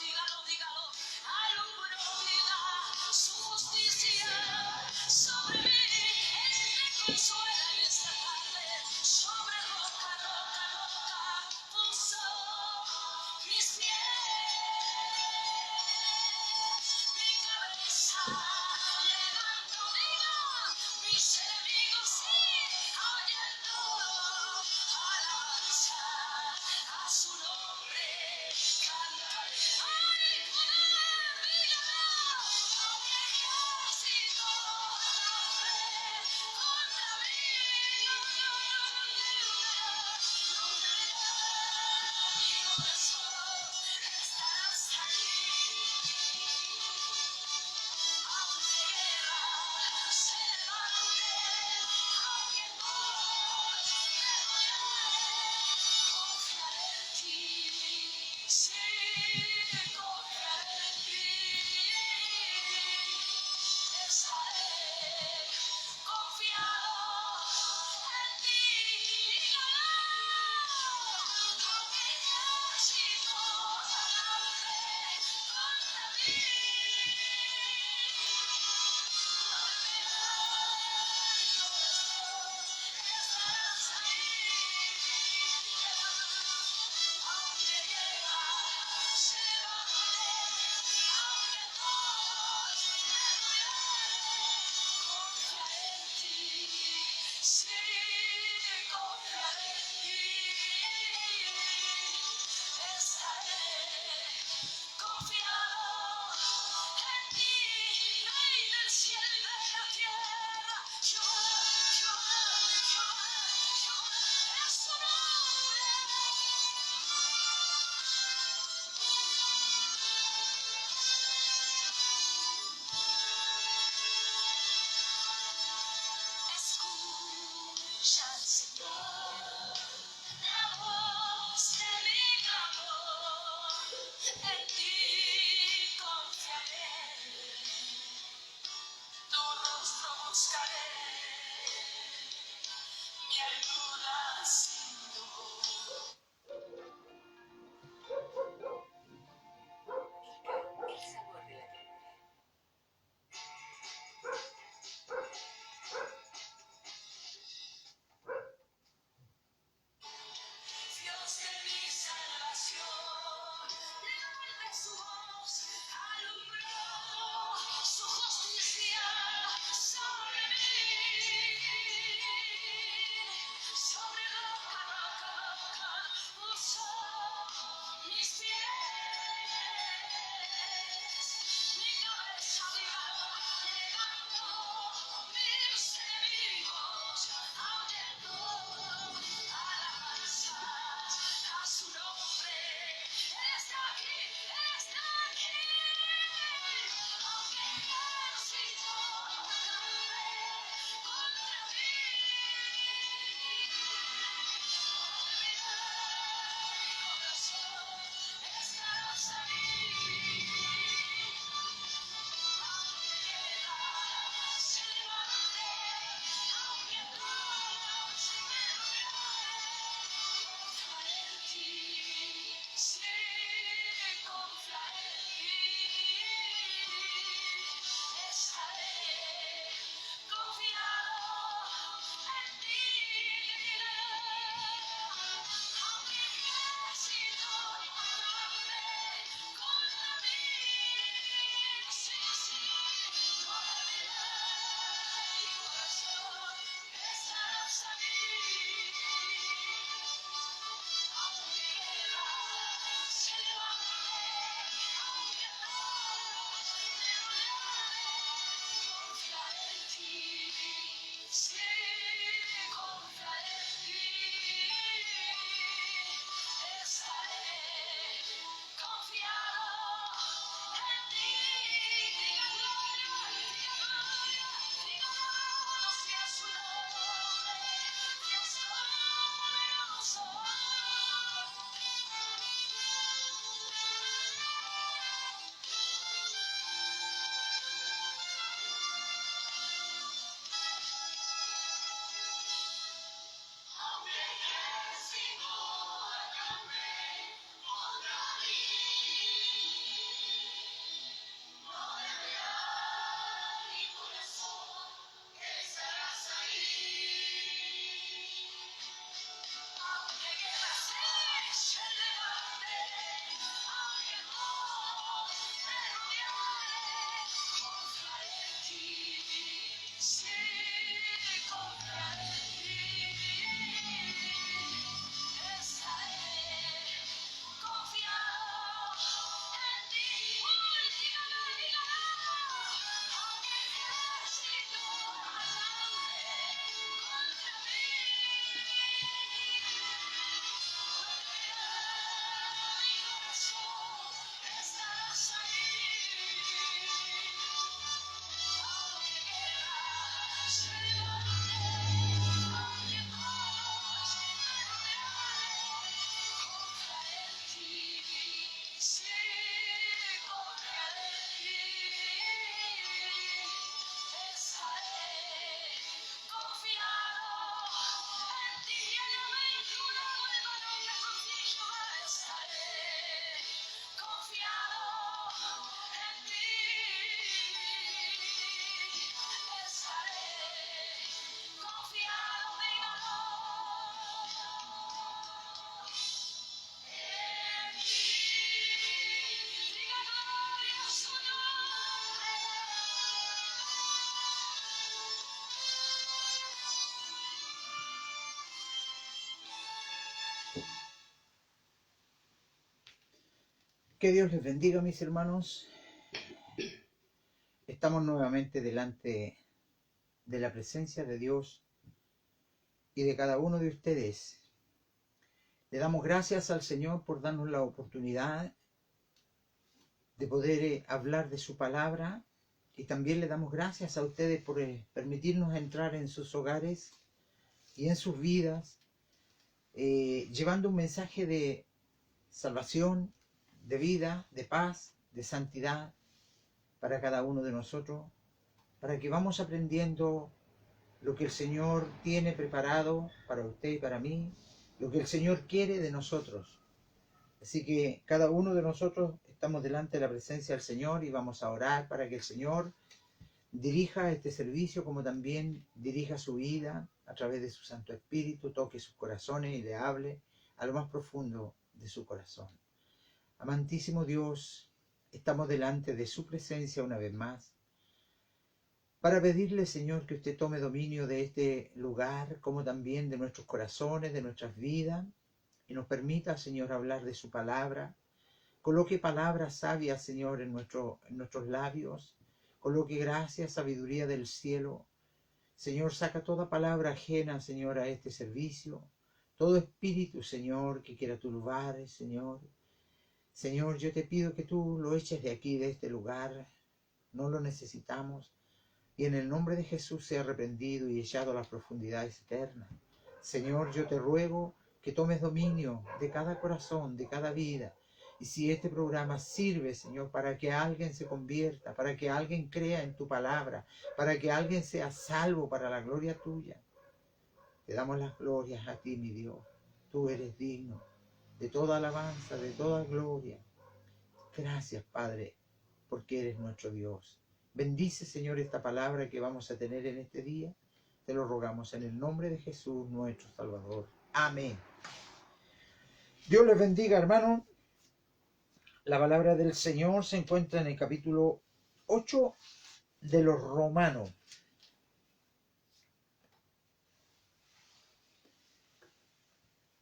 Dígalo, dígalo, alumbró vida, su justicia sobre mí. Él me consuela en esta tarde, sobre roca, roca, roca, puso mis pies, mi cabeza levanto, diga, mis enemigos sí, oyendo alabanza a su nombre, cantar, ay, poder, dígalo, a mi ejército, contra mí, no temerá mi corazón, estarás ahí. Aunque guerra se levante, aunque todos me rodearen, confiaré en ti, sí, confiaré en ti. Estaré confiado en ti. Dígalo, aunque ejército levante contra mí. Sí, confiaré en ti, estaré confiado en ti, Rey del cielo y de la tierra. Jehová es tu nombre. Escucha al Señor, la voz de mi clamor, en ti confiaré, tu rostro buscaré, mi ayuda ha sido. El sabor de la ternura. Dios de mi salvación, levante su voz, alumbró su justicia sobre mí. Sobre roca, roca, roca, puso mis pies, mi cabeza, dígalo, levantó mis enemigos, ahuyentó alabanzas a su nombre, Que Dios les bendiga, mis hermanos. Estamos nuevamente delante de la presencia de Dios y de cada uno de ustedes. Le damos gracias al Señor por darnos la oportunidad de poder hablar de su palabra, y también le damos gracias a ustedes por permitirnos entrar en sus hogares y en sus vidas, llevando un mensaje de salvación, de vida, de paz, de santidad para cada uno de nosotros, para que vamos aprendiendo lo que el Señor tiene preparado para usted y para mí, lo que el Señor quiere de nosotros. Así que cada uno de nosotros estamos delante de la presencia del Señor y vamos a orar para que el Señor dirija este servicio, como también dirija su vida a través de su Santo Espíritu, toque sus corazones y le hable a lo más profundo de su corazón. Amantísimo Dios, estamos delante de su presencia una vez más para pedirle, Señor, que usted tome dominio de este lugar, como también de nuestros corazones, de nuestras vidas, y nos permita, Señor, hablar de su palabra. Coloque palabras sabias, Señor, en nuestros labios. Coloque gracia, sabiduría del cielo. Señor, saca toda palabra ajena, Señor, a este servicio. Todo espíritu, Señor, que quiera turbar, Señor. Señor, yo te pido que tú lo eches de aquí, de este lugar. No lo necesitamos. Y en el nombre de Jesús sea reprendido y echado a las profundidades eternas. Señor, yo te ruego que tomes dominio de cada corazón, de cada vida. Y si este programa sirve, Señor, para que alguien se convierta, para que alguien crea en tu palabra, para que alguien sea salvo para la gloria tuya, te damos las glorias a ti, mi Dios. Tú eres digno de toda alabanza, de toda gloria. Gracias, Padre, porque eres nuestro Dios. Bendice, Señor, esta palabra que vamos a tener en este día. Te lo rogamos en el nombre de Jesús, nuestro Salvador. Amén. Dios les bendiga, hermanos. La palabra del Señor se encuentra en el capítulo 8 de los Romanos.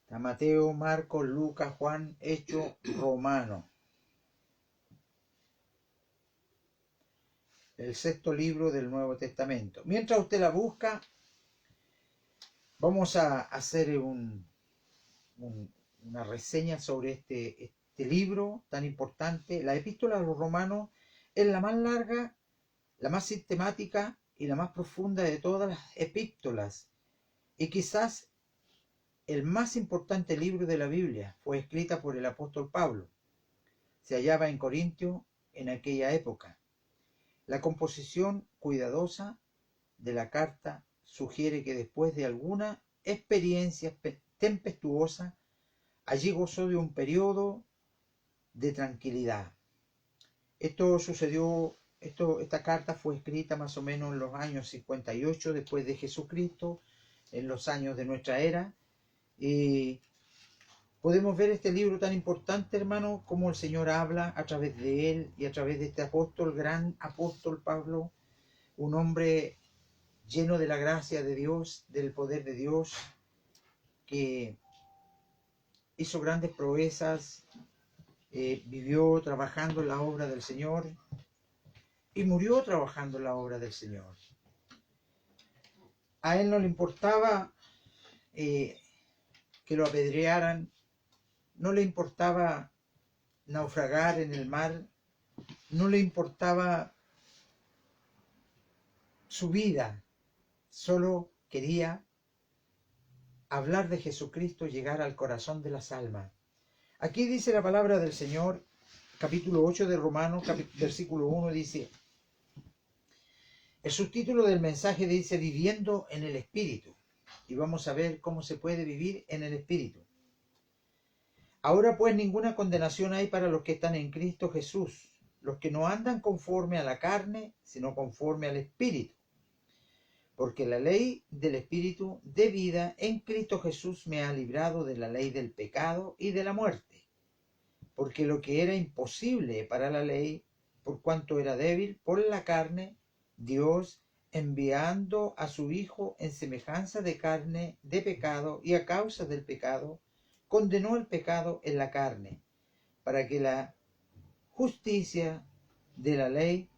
Está Mateo, Marcos, Lucas, Juan, Hechos, Romanos. El sexto libro del Nuevo Testamento. Mientras usted la busca, vamos a hacer una reseña sobre este libro tan importante. La Epístola a los Romanos es la más larga, la más sistemática y la más profunda de todas las epístolas, y quizás el más importante libro de la Biblia. Fue escrita por el apóstol Pablo. Se hallaba en Corintio en aquella época. La composición cuidadosa de la carta sugiere que después de alguna experiencia tempestuosa, allí gozó de un periodo de tranquilidad. Esta carta fue escrita más o menos en los años 58 después de Jesucristo, en los años de nuestra era, y podemos ver este libro tan importante, hermano, como el Señor habla a través de él y a través de este apóstol, gran apóstol Pablo, un hombre lleno de la gracia de Dios, del poder de Dios, que hizo grandes proezas, vivió trabajando en la obra del Señor y murió trabajando en la obra del Señor. A él no le importaba que lo apedrearan, no le importaba naufragar en el mar, no le importaba su vida, solo quería hablar de Jesucristo, llegar al corazón de las almas. Aquí dice la palabra del Señor, capítulo 8 de Romanos, versículo 1, dice, el subtítulo del mensaje dice, viviendo en el Espíritu. Y vamos a ver cómo se puede vivir en el Espíritu. Ahora pues ninguna condenación hay para los que están en Cristo Jesús, los que no andan conforme a la carne, sino conforme al Espíritu. Porque la ley del Espíritu de vida en Cristo Jesús me ha librado de la ley del pecado y de la muerte. Porque lo que era imposible para la ley, por cuanto era débil por la carne, Dios, enviando a su Hijo en semejanza de carne de pecado y a causa del pecado, condenó el pecado en la carne, para que la justicia de la ley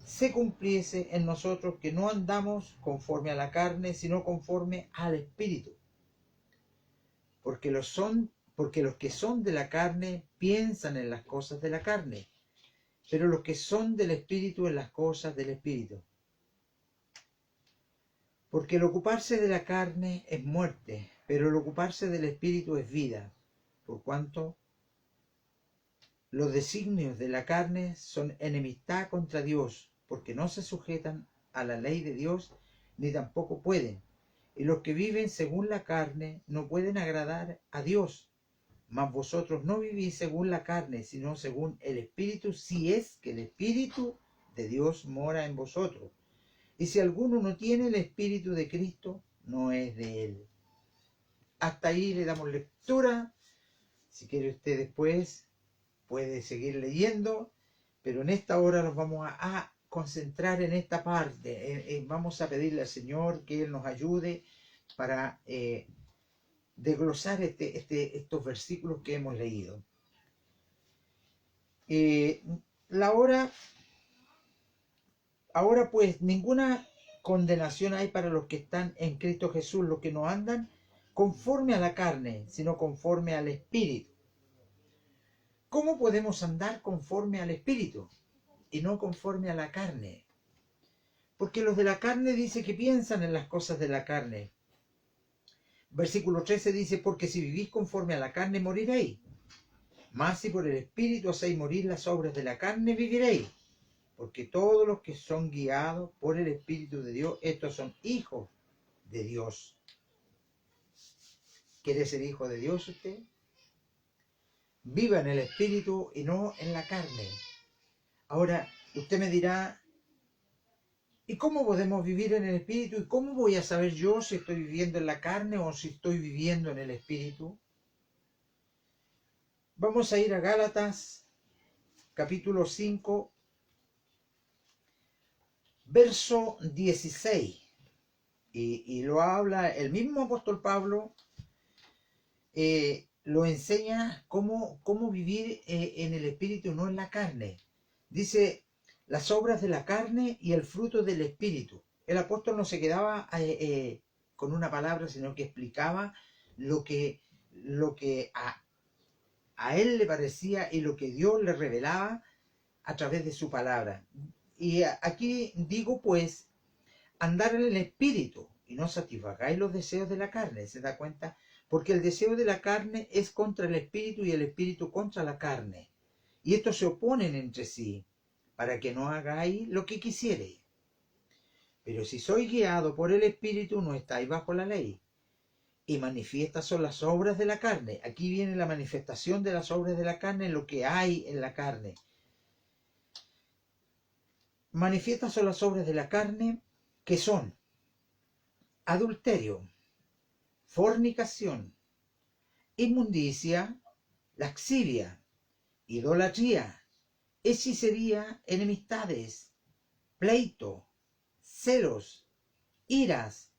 se cumpliese en nosotros, que no andamos conforme a la carne, sino conforme al Espíritu. Porque los que son de la carne piensan en las cosas de la carne, pero los que son del Espíritu en las cosas del Espíritu. Porque el ocuparse de la carne es muerte, pero el ocuparse del Espíritu es vida, por cuanto los designios de la carne son enemistad contra Dios, porque no se sujetan a la ley de Dios, ni tampoco pueden. Y los que viven según la carne no pueden agradar a Dios. Mas vosotros no vivís según la carne, sino según el Espíritu, si es que el Espíritu de Dios mora en vosotros. Y si alguno no tiene el Espíritu de Cristo, no es de él. Hasta ahí le damos lectura. Si quiere usted después puede seguir leyendo, pero en esta hora nos vamos a concentrar en esta parte. Vamos a pedirle al Señor que Él nos ayude para desglosar estos versículos que hemos leído. Ahora pues ninguna condenación hay para los que están en Cristo Jesús, los que no andan conforme a la carne, sino conforme al Espíritu. ¿Cómo podemos andar conforme al Espíritu y no conforme a la carne? Porque los de la carne dice que piensan en las cosas de la carne. Versículo 13 dice, porque si vivís conforme a la carne moriréis, mas si por el Espíritu hacéis morir las obras de la carne, viviréis. Porque todos los que son guiados por el Espíritu de Dios, estos son hijos de Dios. ¿Quiere ser hijo de Dios usted? Viva en el Espíritu y no en la carne. Ahora, usted me dirá, ¿y cómo podemos vivir en el Espíritu? ¿Y cómo voy a saber yo si estoy viviendo en la carne o si estoy viviendo en el Espíritu? Vamos a ir a Gálatas, capítulo 5, verso 16. Y lo habla el mismo apóstol Pablo, lo enseña cómo vivir en el Espíritu, no en la carne. Dice, las obras de la carne y el fruto del Espíritu. El apóstol no se quedaba con una palabra, sino que explicaba lo que a él le parecía y lo que Dios le revelaba a través de su palabra. Y aquí digo pues, andar en el Espíritu y no satisfagáis los deseos de la carne. ¿Se da cuenta? Porque el deseo de la carne es contra el Espíritu y el Espíritu contra la carne. Y estos se oponen entre sí, para que no hagáis lo que quisierais. Pero si sois guiados por el Espíritu, no estáis bajo la ley. Y manifiestas son las obras de la carne. Aquí viene la manifestación de las obras de la carne, lo que hay en la carne. Manifiestas son las obras de la carne, que son adulterio, fornicación, inmundicia, laxivia, idolatría, hechicería, enemistades, pleito, celos, iras,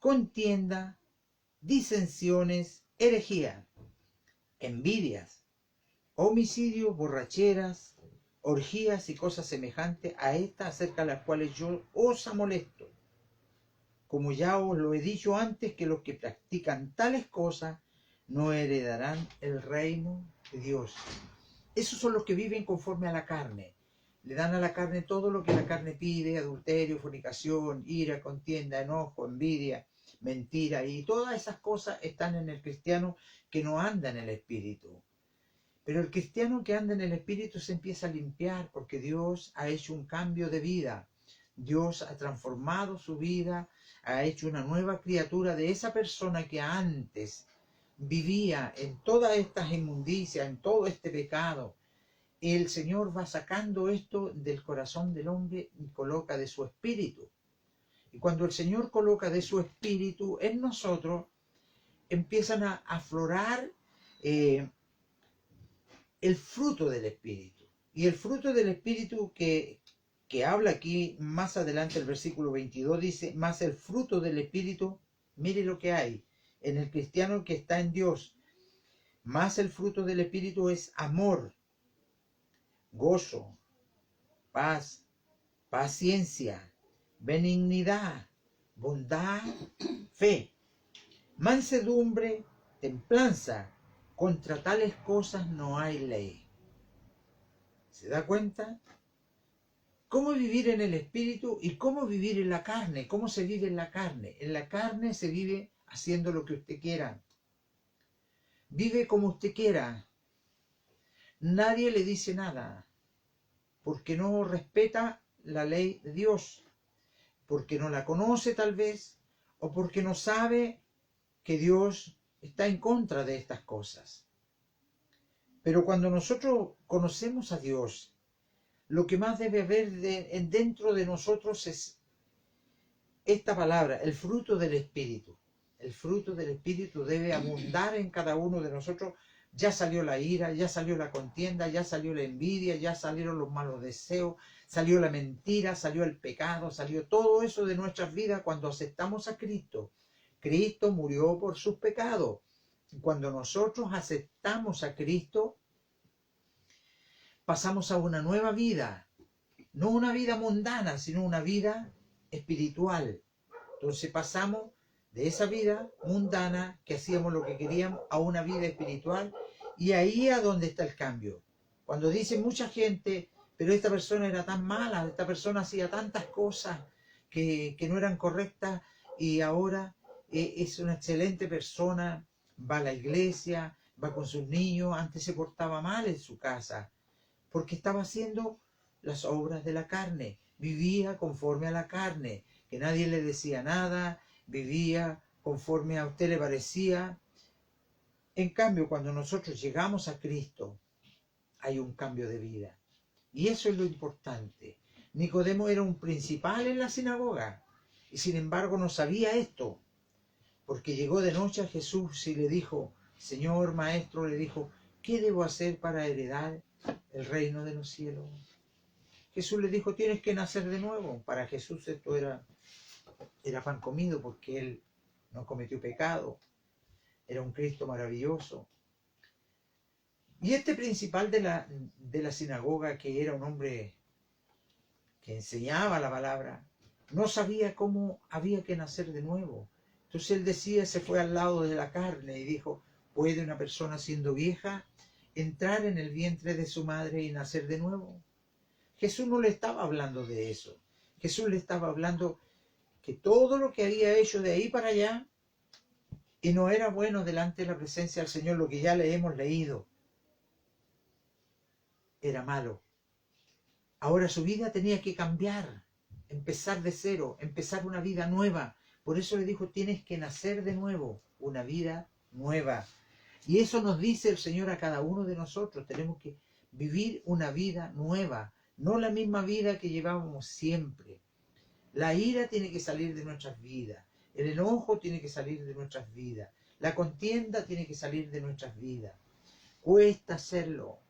contienda, disensiones, herejía, envidias, homicidios, borracheras, orgías y cosas semejantes a estas, acerca de las cuales yo os amolesto. Como ya os lo he dicho antes, que los que practican tales cosas no heredarán el reino de Dios. Esos son los que viven conforme a la carne. Le dan a la carne todo lo que la carne pide: adulterio, fornicación, ira, contienda, enojo, envidia, mentira. Y todas esas cosas están en el cristiano que no anda en el Espíritu. Pero el cristiano que anda en el Espíritu se empieza a limpiar, porque Dios ha hecho un cambio de vida. Dios ha transformado su vida, ha hecho una nueva criatura de esa persona que antes vivía en todas estas inmundicias, en todo este pecado. El Señor va sacando esto del corazón del hombre y coloca de su espíritu. Y cuando el Señor coloca de su espíritu en nosotros, empiezan a aflorar el fruto del espíritu. Y el fruto del espíritu que habla aquí más adelante, el versículo 22 dice, más el fruto del espíritu, mire lo que hay en el cristiano que está en Dios. Más el fruto del espíritu es amor, gozo, paz, paciencia, benignidad, bondad, fe, mansedumbre, templanza. Contra tales cosas no hay ley. ¿Se da cuenta? ¿Cómo vivir en el espíritu y cómo vivir en la carne? ¿Cómo se vive en la carne? En la carne se vive haciendo lo que usted quiera. Vive como usted quiera. Nadie le dice nada, porque no respeta la ley de Dios, porque no la conoce tal vez, o porque no sabe que Dios está en contra de estas cosas. Pero cuando nosotros conocemos a Dios, lo que más debe haber dentro de nosotros es esta palabra, el fruto del Espíritu. El fruto del Espíritu debe abundar en cada uno de nosotros. Ya salió la ira, ya salió la contienda, ya salió la envidia, ya salieron los malos deseos, salió la mentira, salió el pecado, salió todo eso de nuestras vidas cuando aceptamos a Cristo. Cristo murió por sus pecados. Cuando nosotros aceptamos a Cristo, pasamos a una nueva vida. No una vida mundana, sino una vida espiritual. Entonces pasamos de esa vida mundana que hacíamos lo que queríamos a una vida espiritual, y ahí es donde está el cambio. Cuando dice mucha gente, pero esta persona era tan mala, esta persona hacía tantas cosas que no eran correctas y ahora es una excelente persona, va a la iglesia, va con sus niños, antes se portaba mal en su casa porque estaba haciendo las obras de la carne, vivía conforme a la carne, que nadie le decía nada, vivía conforme a usted le parecía. En cambio, cuando nosotros llegamos a Cristo, hay un cambio de vida. Y eso es lo importante. Nicodemo era un principal en la sinagoga, y sin embargo no sabía esto, porque llegó de noche a Jesús y le dijo, Señor, Maestro, le dijo, ¿qué debo hacer para heredar el reino de los cielos? Jesús le dijo, tienes que nacer de nuevo. Para Jesús esto era pan comido porque él no cometió pecado. Era un Cristo maravilloso. Y este principal de la sinagoga, que era un hombre que enseñaba la palabra, no sabía cómo había que nacer de nuevo. Entonces él decía, se fue al lado de la carne y dijo, ¿puede una persona siendo vieja entrar en el vientre de su madre y nacer de nuevo? Jesús no le estaba hablando de eso. Jesús le estaba hablando que todo lo que había hecho de ahí para allá y no era bueno delante de la presencia del Señor, lo que ya le hemos leído, era malo. Ahora su vida tenía que cambiar, empezar de cero, empezar una vida nueva. Por eso le dijo, tienes que nacer de nuevo, una vida nueva. Y eso nos dice el Señor a cada uno de nosotros. Tenemos que vivir una vida nueva, no la misma vida que llevábamos siempre. La ira tiene que salir de nuestras vidas. El enojo tiene que salir de nuestras vidas. La contienda tiene que salir de nuestras vidas. Cuesta hacerlo.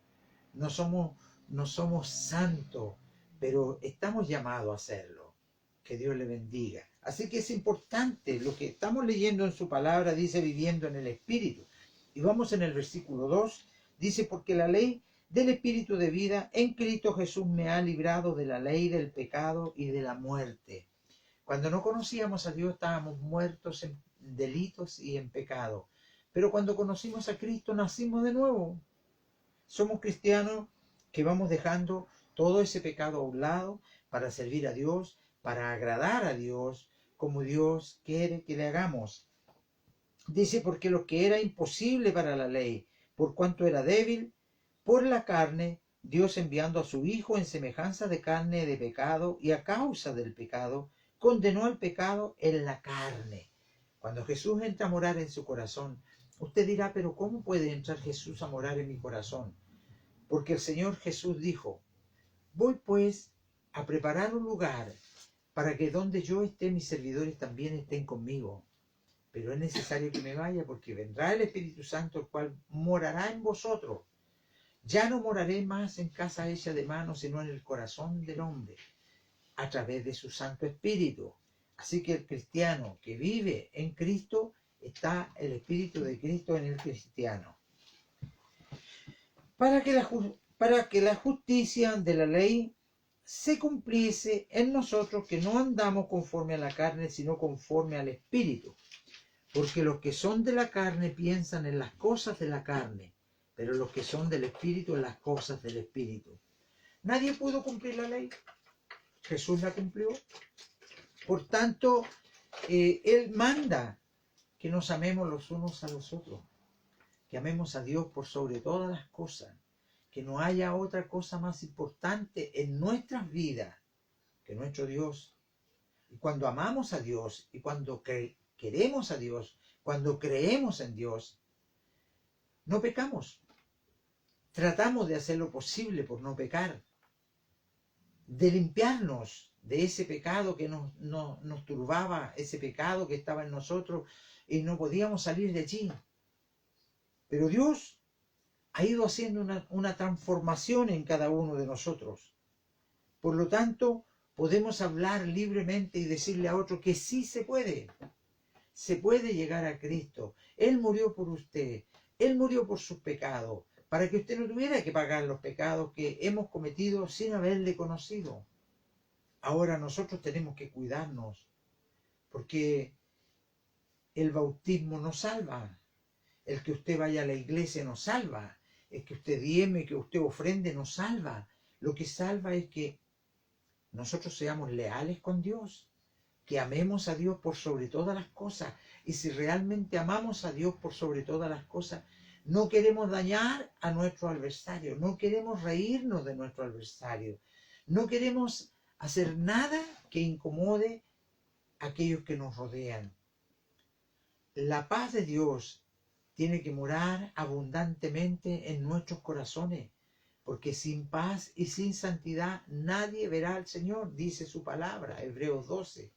No somos santos, pero estamos llamados a hacerlo. Que Dios le bendiga. Así que es importante lo que estamos leyendo en su palabra, dice viviendo en el Espíritu. Y vamos en el versículo 2, dice, porque la ley del Espíritu de vida en Cristo Jesús me ha librado de la ley del pecado y de la muerte. Cuando no conocíamos a Dios estábamos muertos en delitos y en pecado. Pero cuando conocimos a Cristo nacimos de nuevo. Somos cristianos que vamos dejando todo ese pecado a un lado para servir a Dios, para agradar a Dios, como Dios quiere que le hagamos. Dice, porque lo que era imposible para la ley, por cuanto era débil, por la carne, Dios enviando a su Hijo en semejanza de carne de pecado, y a causa del pecado, condenó al pecado en la carne. Cuando Jesús entra a morar en su corazón, usted dirá, pero ¿cómo puede entrar Jesús a morar en mi corazón? Porque el Señor Jesús dijo, voy pues a preparar un lugar para que donde yo esté mis servidores también estén conmigo. Pero es necesario que me vaya porque vendrá el Espíritu Santo, el cual morará en vosotros. Ya no moraré más en casa hecha de manos, sino en el corazón del hombre, a través de su Santo Espíritu. Así que el cristiano que vive en Cristo, está el Espíritu de Cristo en el cristiano. para que la justicia de la ley se cumpliese en nosotros, que no andamos conforme a la carne, sino conforme al Espíritu. Porque los que son de la carne piensan en las cosas de la carne, pero los que son del Espíritu en las cosas del Espíritu. Nadie pudo cumplir la ley. Jesús la cumplió. Por tanto, Él manda que nos amemos los unos a los otros, que amemos a Dios por sobre todas las cosas, que no haya otra cosa más importante en nuestras vidas que nuestro Dios. Y cuando amamos a Dios y cuando queremos a Dios, cuando creemos en Dios, no pecamos. Tratamos de hacer lo posible por no pecar, de limpiarnos de ese pecado que nos turbaba, ese pecado que estaba en nosotros y no podíamos salir de allí. Pero Dios ha ido haciendo una transformación en cada uno de nosotros. Por lo tanto, podemos hablar libremente y decirle a otro que sí se puede. Se puede llegar a Cristo. Él murió por usted. Él murió por sus pecados, para que usted no tuviera que pagar los pecados que hemos cometido sin haberle conocido. Ahora nosotros tenemos que cuidarnos, porque el bautismo nos salva. El que usted vaya a la iglesia nos salva. El que usted diezme, que usted ofrende nos salva. Lo que salva es que nosotros seamos leales con Dios, que amemos a Dios por sobre todas las cosas. Y si realmente amamos a Dios por sobre todas las cosas, no queremos dañar a nuestro adversario, no queremos reírnos de nuestro adversario, no queremos hacer nada que incomode a aquellos que nos rodean. La paz de Dios tiene que morar abundantemente en nuestros corazones, porque sin paz y sin santidad nadie verá al Señor, dice su palabra, Hebreos 12,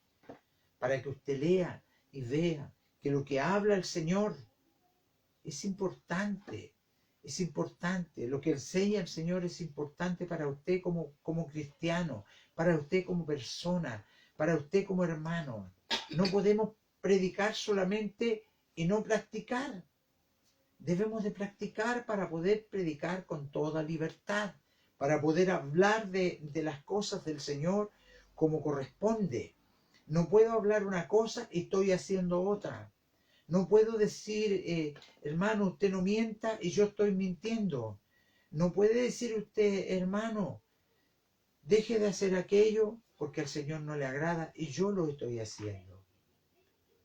para que usted lea y vea que lo que habla el Señor es importante, lo que enseña el Señor es importante para usted como cristiano, para usted como persona, para usted como hermano. No podemos predicar solamente y no practicar. Debemos de practicar para poder predicar con toda libertad, para poder hablar de las cosas del Señor como corresponde. No puedo hablar una cosa y estoy haciendo otra. No puedo decir, hermano, usted no mienta y yo estoy mintiendo. No puede decir usted, hermano, deje de hacer aquello porque al Señor no le agrada y yo lo estoy haciendo.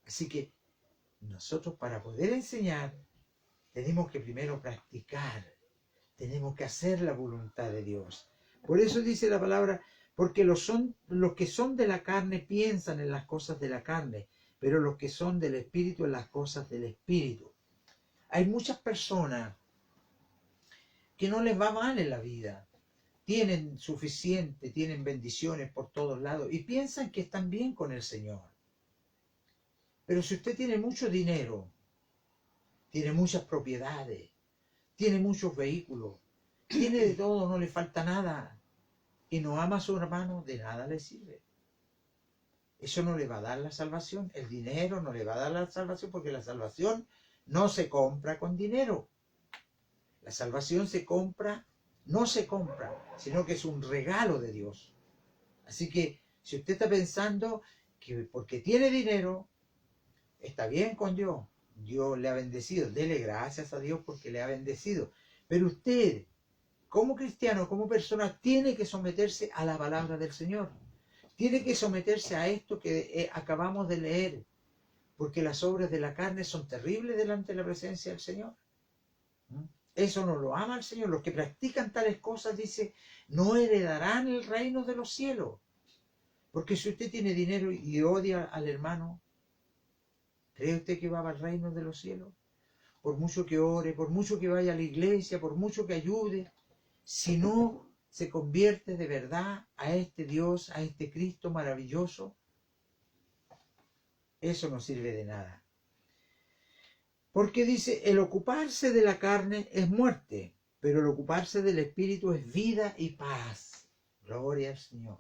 Así que nosotros para poder enseñar tenemos que primero practicar, tenemos que hacer la voluntad de Dios. Por eso dice la palabra, porque los que son de la carne piensan en las cosas de la carne, pero los que son del Espíritu en las cosas del Espíritu. Hay muchas personas que no les va mal en la vida, tienen suficiente, tienen bendiciones por todos lados y piensan que están bien con el Señor. Pero si usted tiene mucho dinero, tiene muchas propiedades, tiene muchos vehículos, tiene de todo, no le falta nada, y no ama a su hermano, de nada le sirve. Eso no le va a dar la salvación. El dinero no le va a dar la salvación, porque la salvación no se compra con dinero. La salvación no se compra, sino que es un regalo de Dios. Así que si usted está pensando que porque tiene dinero, está bien con Dios, Dios le ha bendecido, dele gracias a Dios porque le ha bendecido. Pero usted, como cristiano, como persona, tiene que someterse a la palabra del Señor. Tiene que someterse a esto que acabamos de leer, porque las obras de la carne son terribles delante de la presencia del Señor. Eso no lo ama el Señor. Los que practican tales cosas, dice, no heredarán el reino de los cielos. Porque si usted tiene dinero y odia al hermano, ¿cree usted que va al reino de los cielos? Por mucho que ore, por mucho que vaya a la iglesia, por mucho que ayude, si no se convierte de verdad a este Dios, a este Cristo maravilloso, eso no sirve de nada. Porque dice, el ocuparse de la carne es muerte, pero el ocuparse del Espíritu es vida y paz. Gloria al Señor.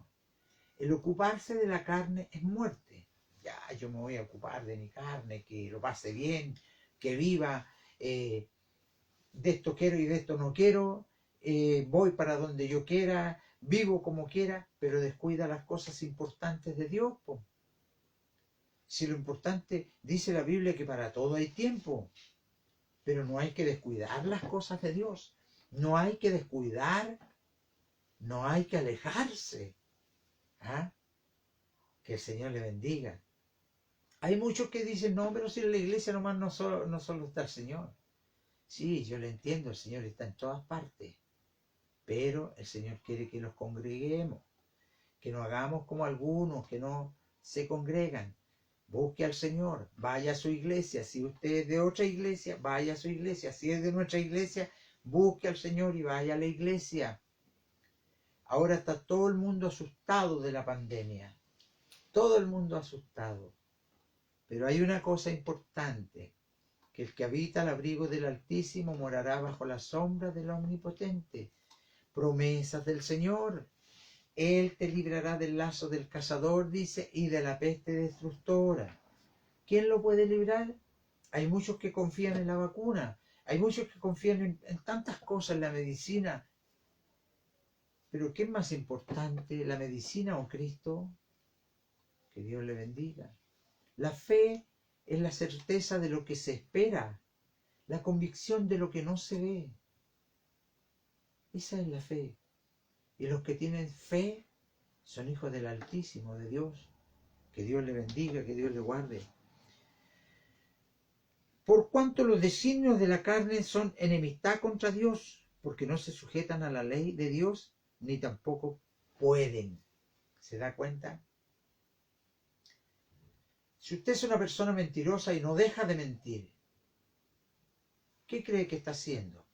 El ocuparse de la carne es muerte. Ya, yo me voy a ocupar de mi carne, que lo pase bien, que viva, de esto quiero y de esto no quiero, voy para donde yo quiera, vivo como quiera, pero descuida las cosas importantes de Dios, po. Si lo importante, dice la Biblia que para todo hay tiempo, pero no hay que descuidar las cosas de Dios, no hay que descuidar, no hay que alejarse. ¿Ah? Que el Señor le bendiga. Hay muchos que dicen, no, pero si en la iglesia nomás no solo está el Señor. Sí, yo le entiendo, el Señor está en todas partes, pero el Señor quiere que nos congreguemos, que no hagamos como algunos que no se congregan. Busque al Señor, vaya a su iglesia. Si usted es de otra iglesia, vaya a su iglesia. Si es de nuestra iglesia, busque al Señor y vaya a la iglesia. Ahora está todo el mundo asustado de la pandemia. Todo el mundo asustado. Pero hay una cosa importante, que el que habita al abrigo del Altísimo morará bajo la sombra del Omnipotente. Promesas del Señor. Él te librará del lazo del cazador, dice, y de la peste destructora. ¿Quién lo puede librar? Hay muchos que confían en la vacuna, hay muchos que confían en tantas cosas, en la medicina. Pero ¿qué es más importante, la medicina o Cristo? Que Dios le bendiga. La fe es la certeza de lo que se espera, la convicción de lo que no se ve. Esa es la fe. Y los que tienen fe son hijos del Altísimo, de Dios. Que Dios le bendiga, que Dios le guarde. Por cuanto los designios de la carne son enemistad contra Dios, porque no se sujetan a la ley de Dios, ni tampoco pueden. ¿Se da cuenta? Si usted es una persona mentirosa y no deja de mentir, ¿qué cree que está haciendo?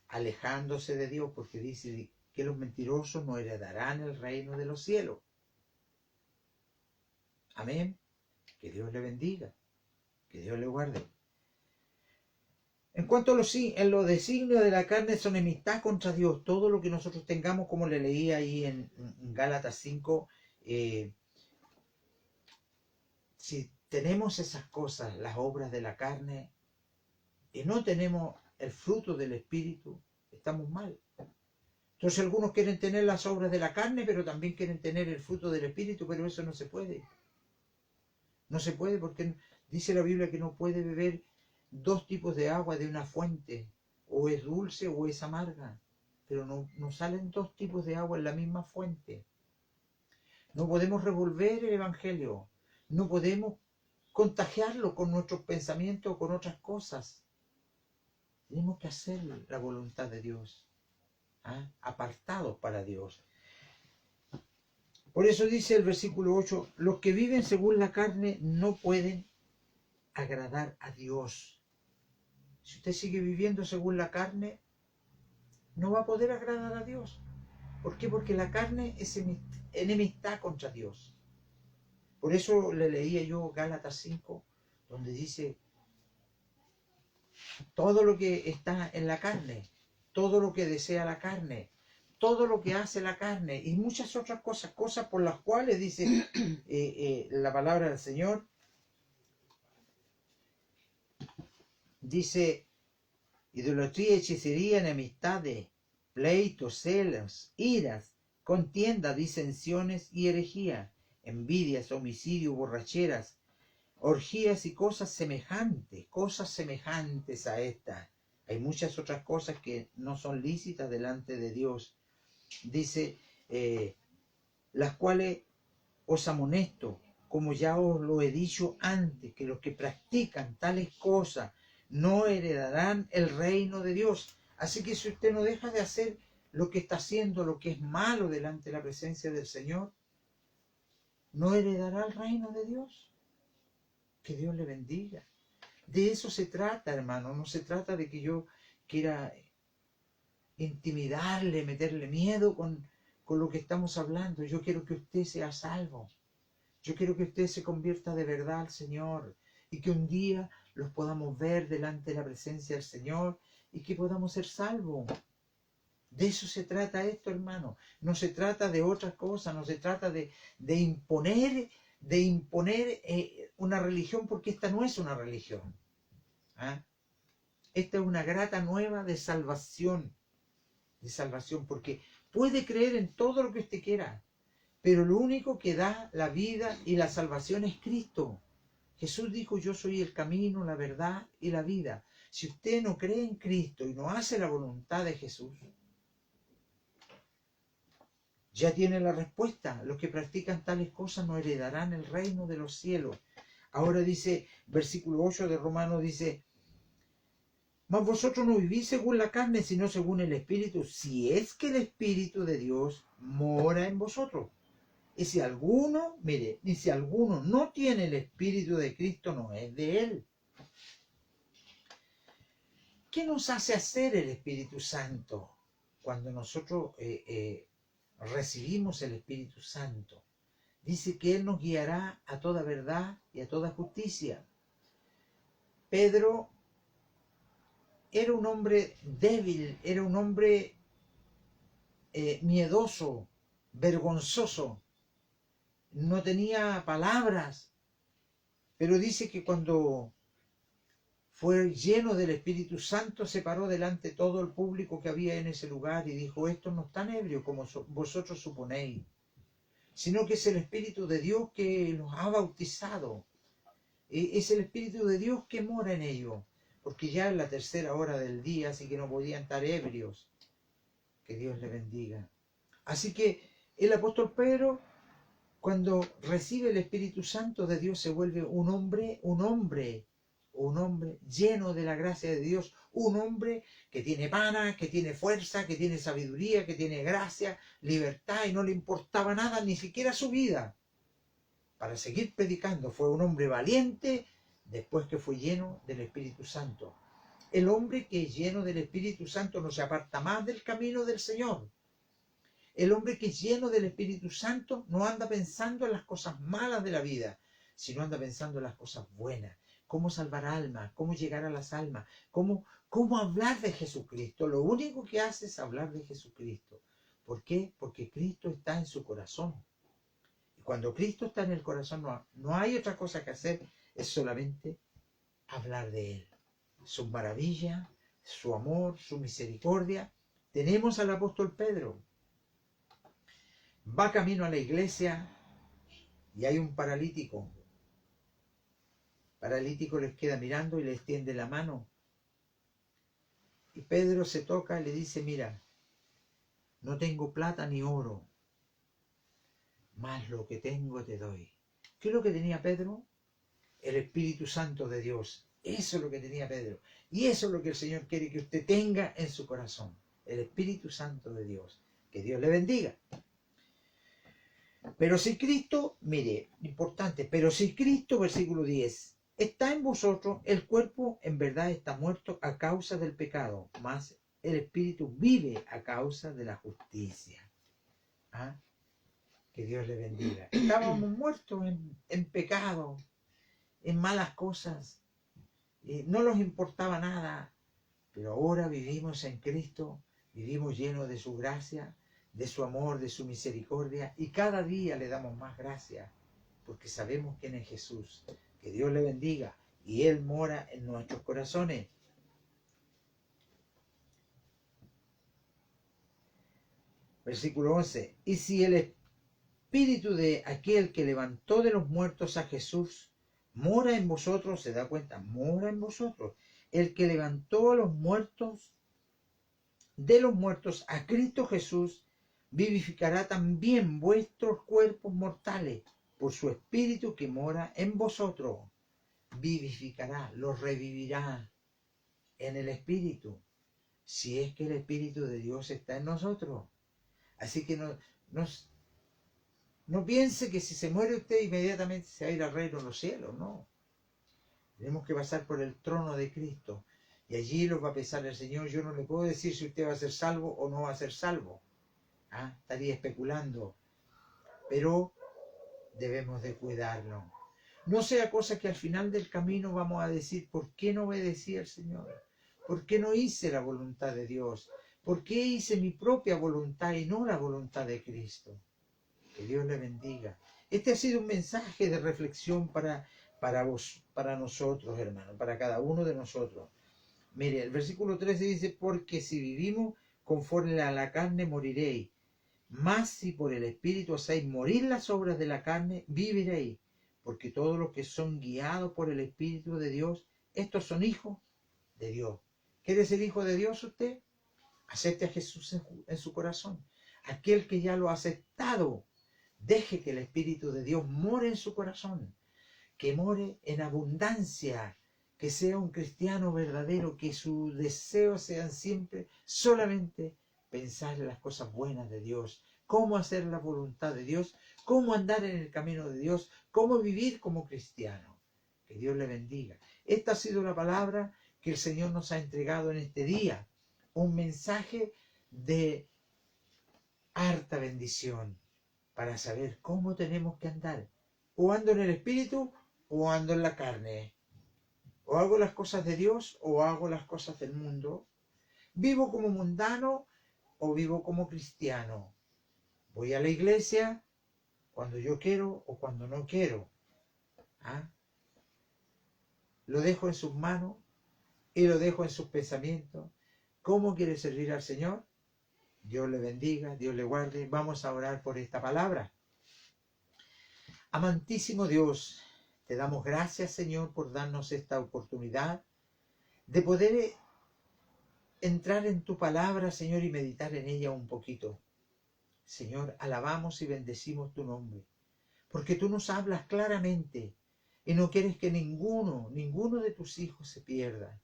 Alejándose de Dios, porque dice que los mentirosos no heredarán el reino de los cielos. Amén. Que Dios le bendiga, que Dios le guarde. En cuanto a los designios de la carne, son enemistad contra Dios. Todo lo que nosotros tengamos, como le leí ahí en Gálatas 5, si tenemos esas cosas, las obras de la carne, y no tenemos el fruto del Espíritu, estamos mal. Entonces algunos quieren tener las obras de la carne, pero también quieren tener el fruto del Espíritu, pero eso no se puede. No se puede, porque dice la Biblia que no puede beber dos tipos de agua de una fuente, o es dulce o es amarga, pero no salen dos tipos de agua en la misma fuente. No podemos revolver el Evangelio, no podemos contagiarlo con nuestros pensamientos o con otras cosas. Tenemos que hacer la voluntad de Dios, apartados para Dios. Por eso dice el versículo 8, los que viven según la carne no pueden agradar a Dios. Si usted sigue viviendo según la carne, no va a poder agradar a Dios. ¿Por qué? Porque la carne es enemistad contra Dios. Por eso le leía yo Gálatas 5, donde dice, todo lo que está en la carne, todo lo que desea la carne, todo lo que hace la carne y muchas otras cosas por las cuales dice la palabra del Señor, dice, idolatría, hechicería, enemistades, pleitos, celos, iras, contiendas, disensiones y herejía, envidias, homicidio, borracheras, orgías y cosas semejantes a estas. Hay muchas otras cosas que no son lícitas delante de Dios. Dice, las cuales os amonesto, como ya os lo he dicho antes, que los que practican tales cosas no heredarán el reino de Dios. Así que si usted no deja de hacer lo que está haciendo, lo que es malo delante de la presencia del Señor, no heredará el reino de Dios. Que Dios le bendiga. De eso se trata, hermano. No se trata de que yo quiera intimidarle, meterle miedo con lo que estamos hablando. Yo quiero que usted sea salvo. Yo quiero que usted se convierta de verdad al Señor y que un día los podamos ver delante de la presencia del Señor y que podamos ser salvos. De eso se trata esto, hermano. No se trata de otras cosas, no se trata de imponer una religión, porque esta no es una religión. Esta es una grata nueva de salvación, porque puede creer en todo lo que usted quiera, pero lo único que da la vida y la salvación es Cristo. Jesús dijo: yo soy el camino, la verdad y la vida. Si usted no cree en Cristo y no hace la voluntad de Jesús, ya tiene la respuesta. Los que practican tales cosas no heredarán el reino de los cielos. Ahora dice, versículo 8 de Romanos dice: mas vosotros no vivís según la carne, sino según el Espíritu, si es que el Espíritu de Dios mora en vosotros. Y si alguno, mire, y si alguno no tiene el Espíritu de Cristo, no es de él. ¿Qué nos hace hacer el Espíritu Santo cuando nosotros recibimos el Espíritu Santo? Dice que Él nos guiará a toda verdad y a toda justicia. Pedro era un hombre débil, era un hombre miedoso, vergonzoso, no tenía palabras, pero dice que cuando fue lleno del Espíritu Santo se paró delante de todo el público que había en ese lugar y dijo: estos no están ebrios como vosotros suponéis, sino que es el Espíritu de Dios que los ha bautizado. Es el Espíritu de Dios que mora en ellos, porque ya es la tercera hora del día, así que no podían estar ebrios. Que Dios le bendiga. Así que el apóstol Pedro, cuando recibe el Espíritu Santo de Dios, se vuelve un hombre lleno de la gracia de Dios, un hombre que tiene pana, que tiene fuerza, que tiene sabiduría, que tiene gracia, libertad, y no le importaba nada, ni siquiera su vida, para seguir predicando. Fue un hombre valiente después que fue lleno del Espíritu Santo. El hombre que es lleno del Espíritu Santo no se aparta más del camino del Señor. El hombre que es lleno del Espíritu Santo no anda pensando en las cosas malas de la vida, sino anda pensando en las cosas buenas. Cómo salvar almas, cómo llegar a las almas, cómo hablar de Jesucristo. Lo único que hace es hablar de Jesucristo. ¿Por qué? Porque Cristo está en su corazón. Y cuando Cristo está en el corazón no hay otra cosa que hacer, es solamente hablar de Él. Su maravilla, su amor, su misericordia. Tenemos al apóstol Pedro. Va camino a la iglesia y hay un paralítico. Paralítico les queda mirando y le extiende la mano. Y Pedro se toca y le dice: mira, no tengo plata ni oro, mas lo que tengo te doy. ¿Qué es lo que tenía Pedro? El Espíritu Santo de Dios. Eso es lo que tenía Pedro. Y eso es lo que el Señor quiere que usted tenga en su corazón. El Espíritu Santo de Dios. Que Dios le bendiga. Pero si Cristo, mire, importante, pero si Cristo, versículo 10, está en vosotros, el cuerpo en verdad está muerto a causa del pecado, mas el Espíritu vive a causa de la justicia. ¿Ah? Que Dios le bendiga. Estábamos muertos en pecado, en malas cosas, no nos importaba nada, pero ahora vivimos en Cristo, vivimos llenos de su gracia, de su amor, de su misericordia, y cada día le damos más gracia, porque sabemos quién es Jesús. Que Dios le bendiga, y Él mora en nuestros corazones. Versículo 11. Y si el Espíritu de aquel que levantó de los muertos a Jesús mora en vosotros, se da cuenta, mora en vosotros. El que levantó a los muertos, de los muertos a Cristo Jesús, vivificará también vuestros cuerpos mortales por su Espíritu que mora en vosotros. Vivificará, los revivirá en el Espíritu, si es que el Espíritu de Dios está en nosotros. Así que no piense que si se muere usted inmediatamente se va a ir al reino de los cielos, no. Tenemos que pasar por el trono de Cristo y allí lo va a pesar el Señor. Yo no le puedo decir si usted va a ser salvo o no va a ser salvo. Estaría especulando, pero debemos de cuidarnos. No sea cosa que al final del camino vamos a decir: ¿por qué no obedecí al Señor? ¿Por qué no hice la voluntad de Dios? ¿Por qué hice mi propia voluntad y no la voluntad de Cristo? Que Dios le bendiga. Este ha sido un mensaje de reflexión para nosotros, hermanos, para cada uno de nosotros. Mire, el versículo 13 dice, porque si vivimos conforme a la carne moriréis, mas si por el Espíritu hacéis morir las obras de la carne, viviréis. Porque todos los que son guiados por el Espíritu de Dios, estos son hijos de Dios. ¿Quiere ser hijo de Dios usted? Acepte a Jesús en su corazón. Aquel que ya lo ha aceptado, deje que el Espíritu de Dios more en su corazón, que more en abundancia, que sea un cristiano verdadero, que sus deseos sean siempre solamente pensar en las cosas buenas de Dios, cómo hacer la voluntad de Dios, cómo andar en el camino de Dios, cómo vivir como cristiano. Que Dios le bendiga. Esta ha sido la palabra que el Señor nos ha entregado en este día. Un mensaje de harta bendición para saber cómo tenemos que andar. O ando en el Espíritu o ando en la carne. O hago las cosas de Dios o hago las cosas del mundo. Vivo como mundano o vivo como cristiano. Voy a la iglesia cuando yo quiero o cuando no quiero. ¿Ah? Lo dejo en sus manos y lo dejo en sus pensamientos. ¿Cómo quiere servir al Señor? Dios le bendiga, Dios le guarde. Vamos a orar por esta palabra. Amantísimo Dios, te damos gracias, Señor, por darnos esta oportunidad de poder entrar en tu palabra, Señor, y meditar en ella un poquito. Señor, alabamos y bendecimos tu nombre, porque tú nos hablas claramente y no quieres que ninguno de tus hijos se pierda.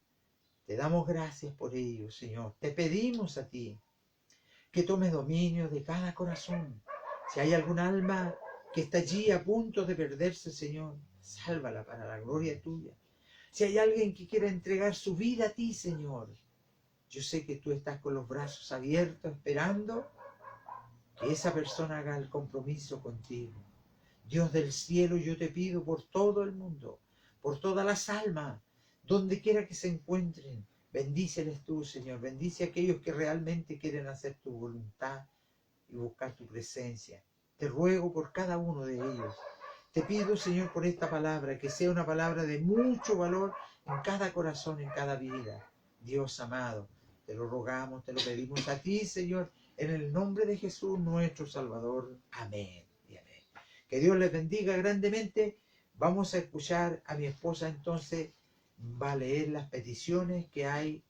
Te damos gracias por ello, Señor. Te pedimos a ti que tomes dominio de cada corazón. Si hay algún alma que está allí a punto de perderse, Señor, sálvala para la gloria tuya. Si hay alguien que quiera entregar su vida a ti, Señor, yo sé que tú estás con los brazos abiertos esperando que esa persona haga el compromiso contigo. Dios del cielo, yo te pido por todo el mundo, por todas las almas, donde quiera que se encuentren, bendíceles tú, Señor. Bendice a aquellos que realmente quieren hacer tu voluntad y buscar tu presencia. Te ruego por cada uno de ellos. Te pido, Señor, por esta palabra, que sea una palabra de mucho valor en cada corazón, en cada vida. Dios amado, te lo rogamos, te lo pedimos a ti, Señor, en el nombre de Jesús, nuestro Salvador. Amén y amén. Que Dios les bendiga grandemente. Vamos a escuchar a mi esposa, entonces va a leer las peticiones que hay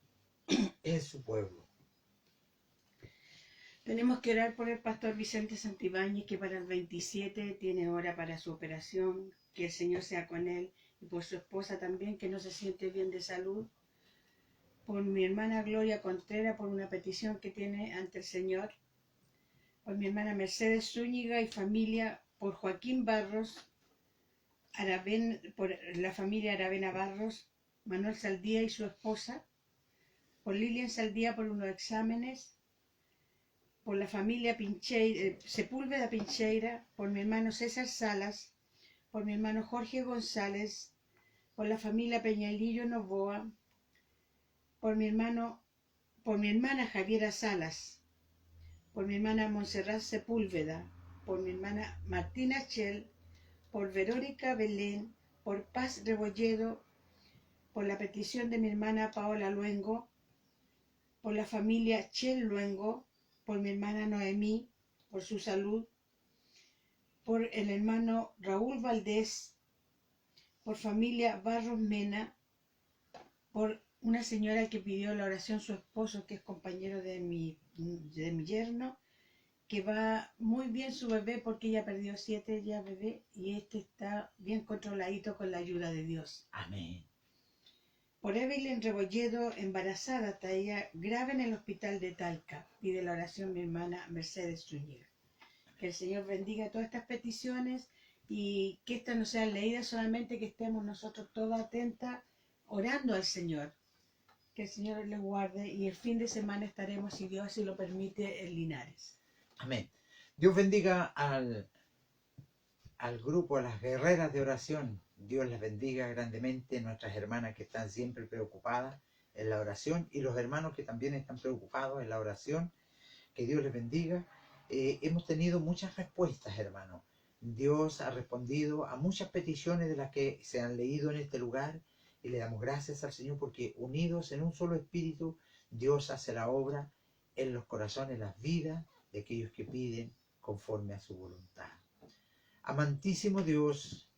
en su pueblo. Tenemos que orar por el pastor Vicente Santibáñez, que para el 27 tiene hora para su operación, que el Señor sea con él, y por su esposa también, que no se siente bien de salud. Por mi hermana Gloria Contreras, por una petición que tiene ante el Señor. Por mi hermana Mercedes Zúñiga y familia, por Joaquín Barros, por la familia Aravena Barros, Manuel Saldía y su esposa. Por Lilian Saldía por unos exámenes. Por la familia Sepúlveda Pincheira, por mi hermano César Salas, por mi hermano Jorge González, por la familia Peñalillo Novoa, por mi hermana Javiera Salas, por mi hermana Montserrat Sepúlveda, por mi hermana Martina Chel, por Verónica Belén, por Paz Rebolledo, por la petición de mi hermana Paola Luengo, por la familia Chel Luengo, por mi hermana Noemí, por su salud, por el hermano Raúl Valdés, por familia Barros Mena, por una señora que pidió la oración, su esposo, que es compañero de mi yerno, que va muy bien su bebé porque ella perdió 7 ya bebé y está bien controladito con la ayuda de Dios. Amén. Por Evelyn Rebolledo, embarazada hasta ella, grave en el hospital de Talca, pide la oración mi hermana Mercedes Zúñiga. Que el Señor bendiga todas estas peticiones y que estas no sean leídas, solamente que estemos nosotros todos atentas orando al Señor. Que el Señor les guarde y el fin de semana estaremos, si Dios así lo permite, en Linares. Amén. Dios bendiga al grupo, a las guerreras de oración. Dios les bendiga grandemente, nuestras hermanas que están siempre preocupadas en la oración y los hermanos que también están preocupados en la oración. Que Dios les bendiga. Hemos tenido muchas respuestas, hermanos. Dios ha respondido a muchas peticiones de las que se han leído en este lugar Y le damos gracias al Señor porque unidos en un solo espíritu, Dios hace la obra en los corazones, las vidas de aquellos que piden conforme a su voluntad. Amantísimo Dios,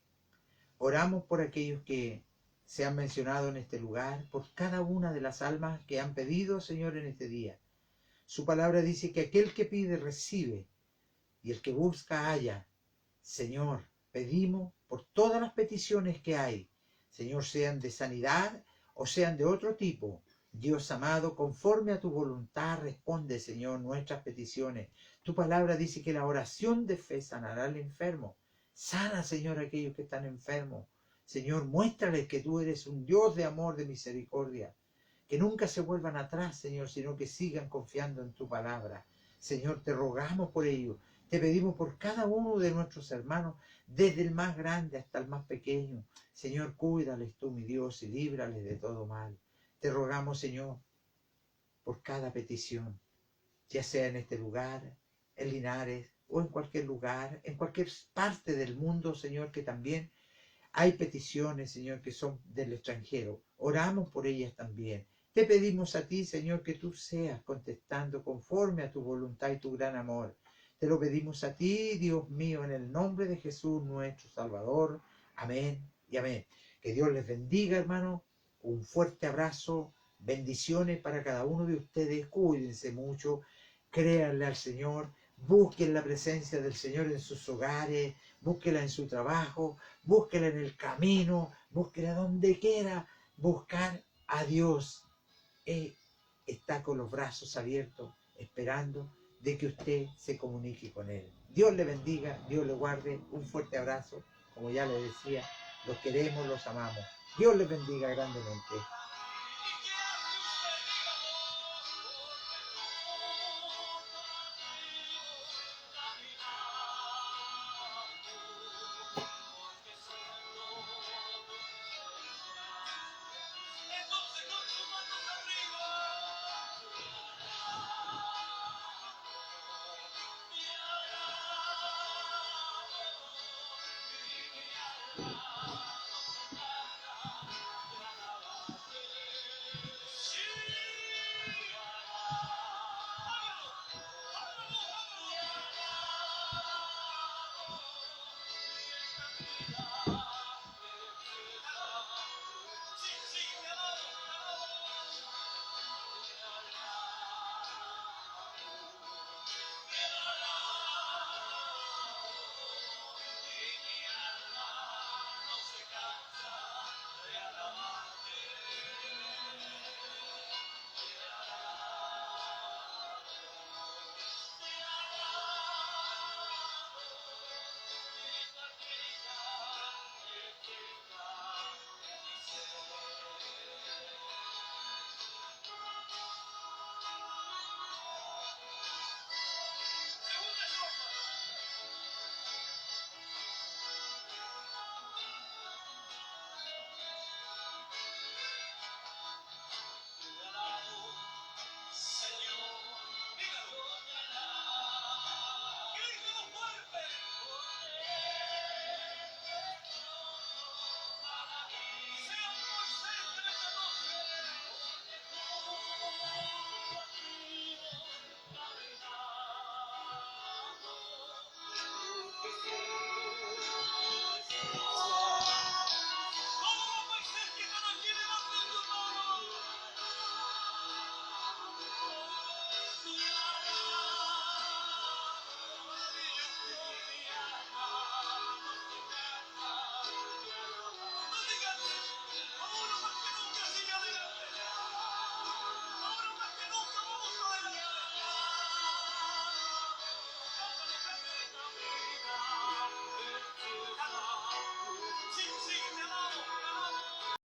oramos por aquellos que se han mencionado en este lugar, por cada una de las almas que han pedido, Señor, en este día. Su palabra dice que aquel que pide recibe y el que busca halla. Señor, pedimos por todas las peticiones que hay, Señor, sean de sanidad o sean de otro tipo. Dios amado, conforme a tu voluntad, responde, Señor, nuestras peticiones. Tu palabra dice que la oración de fe sanará al enfermo. Sana, Señor, a aquellos que están enfermos. Señor, muéstrales que tú eres un Dios de amor, de misericordia. Que nunca se vuelvan atrás, Señor, sino que sigan confiando en tu palabra. Señor, te rogamos por ello. Te pedimos por cada uno de nuestros hermanos, desde el más grande hasta el más pequeño. Señor, cuídales tú, mi Dios, y líbrales de todo mal. Te rogamos, Señor, por cada petición, ya sea en este lugar, en Linares, o en cualquier lugar, en cualquier parte del mundo, Señor, que también hay peticiones, Señor, que son del extranjero. Oramos por ellas también. Te pedimos a ti, Señor, que tú seas contestando conforme a tu voluntad y tu gran amor. Te lo pedimos a ti, Dios mío, en el nombre de Jesús, nuestro Salvador. Amén y amén. Que Dios les bendiga, hermano. Un fuerte abrazo. Bendiciones para cada uno de ustedes. Cuídense mucho. Créanle al Señor. Busquen la presencia del Señor en sus hogares. Búsquela en su trabajo. Búsquela en el camino. Búsquela donde quiera. Buscar a Dios. Él está con los brazos abiertos, esperando de que usted se comunique con Él. Dios le bendiga, Dios le guarde, un fuerte abrazo. Como ya le decía, los queremos, los amamos. Dios les bendiga grandemente.